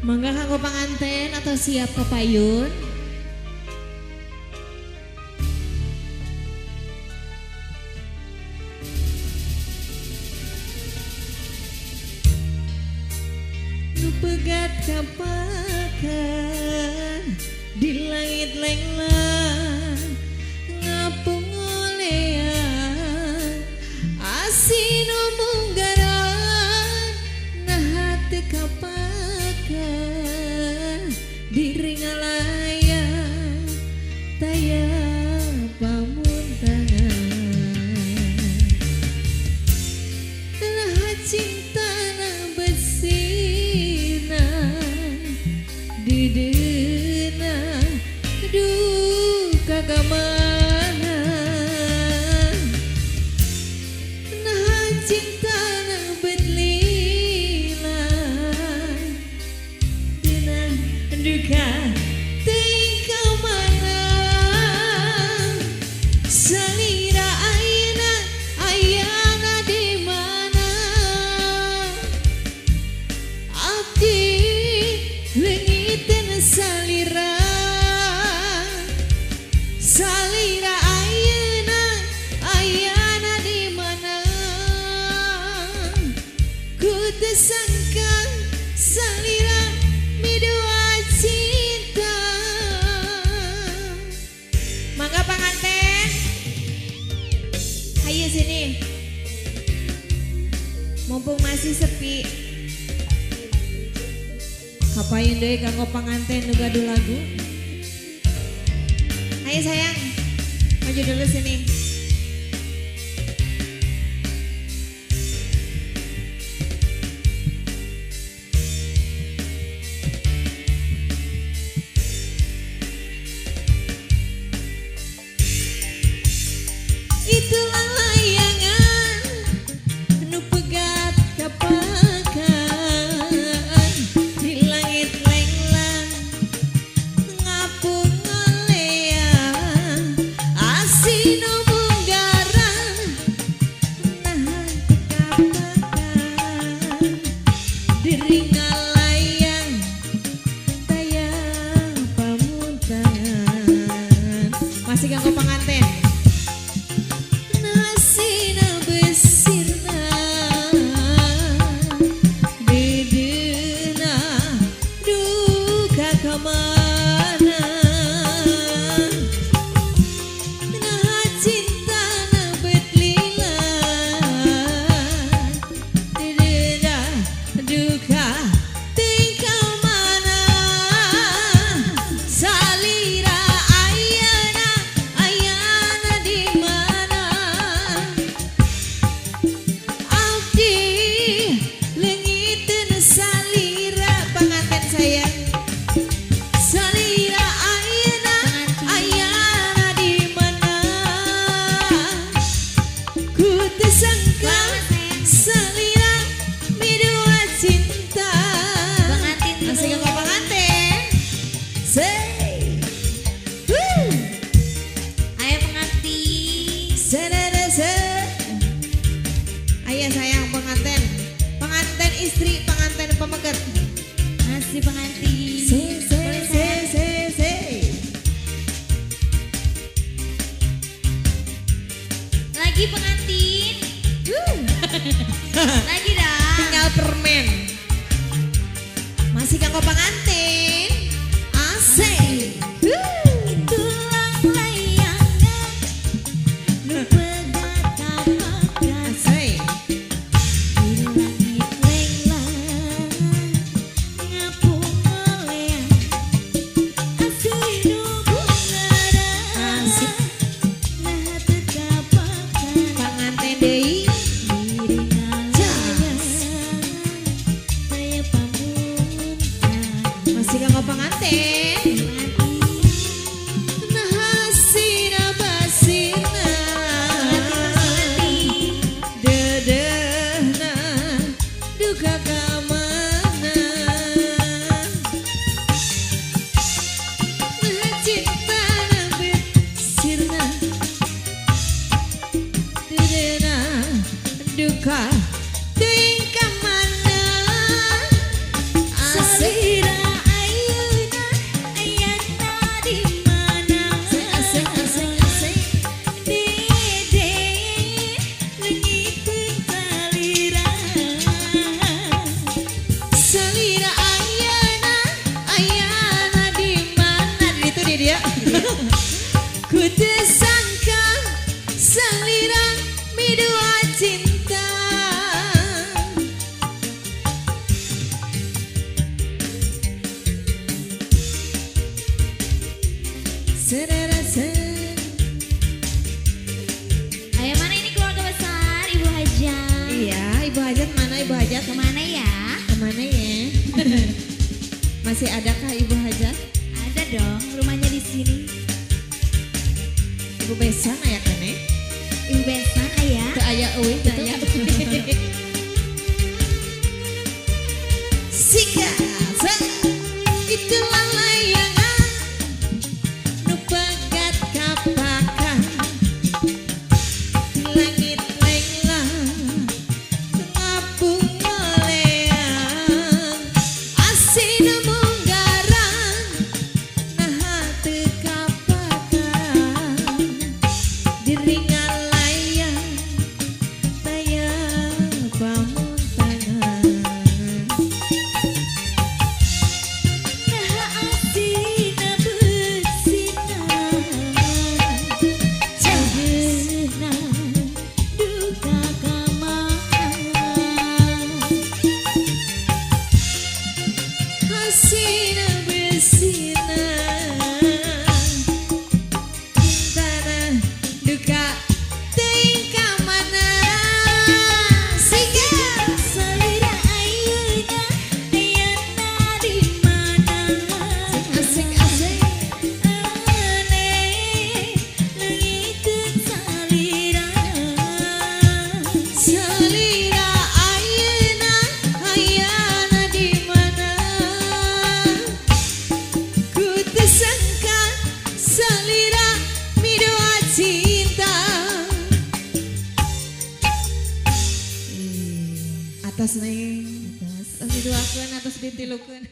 Mangga kanggo panganten atau siap ke payun? Nu pegat kapakan di langit lenglang ngapung olean asin munggaran nah hati kapakan di ringalayan taya pamuntangan nah cinta na besina didena duka gamana nah cinta na betlila dina duka tingkah mana salira ayana di mana abdi lengitin salira ayana di mana ku tersangka salira midua cinta. Mangga panganten ayo sini mumpung masih sepi kapain deh kanggo panganten nu gaduh lagu. Ayo sayang maju dulu sini. Itulah layangan nu pegat kapakan di langit lenglang ngapung olean asin munggaran nah kapakan di ringalayan taya pamuntangan. Masih kanggo panganten nasina besirna didena duka kamana nah cinta na betlila didena duka tingkah mana salira ayana di mana abdi lengitin salira panganten sayang salira ayana di mana ku tersangka salira midua cinta. Asik kanggo panganten say woo Ayo pengantin. sedere ayah sayang penganten istri penganten pemegat Masih pengantin. Boleh sayang? Lagi pengantin. Lagi dah. tinggal permen masih kanggo panganten asik Itulah layangan nu pegat kapakan asik di langit lenglang ngapung Mana ya? Masih adakah Ibu Hajat? Ada dong, rumahnya di sini. Ibu Besan aya kene? Ibu Besan ayah. Teu aya eueuh teu aya. Sika, itulah layangan nu pegat kapakan langit lenglang ngapung ngeleang asina munggaran naha teu kapakan diringan layang daya pamuntangan. Nah asina beusinan Caheuna duka kamaan Hasina besinan tanah duka teuing ka mana Sika Salira ayeuna ayana di mana asik-asik leungiteun salira salira ayeuna hayana di mana ku teu sangka salira midoa cinta atas neng atas didoakeun atas ditilukeun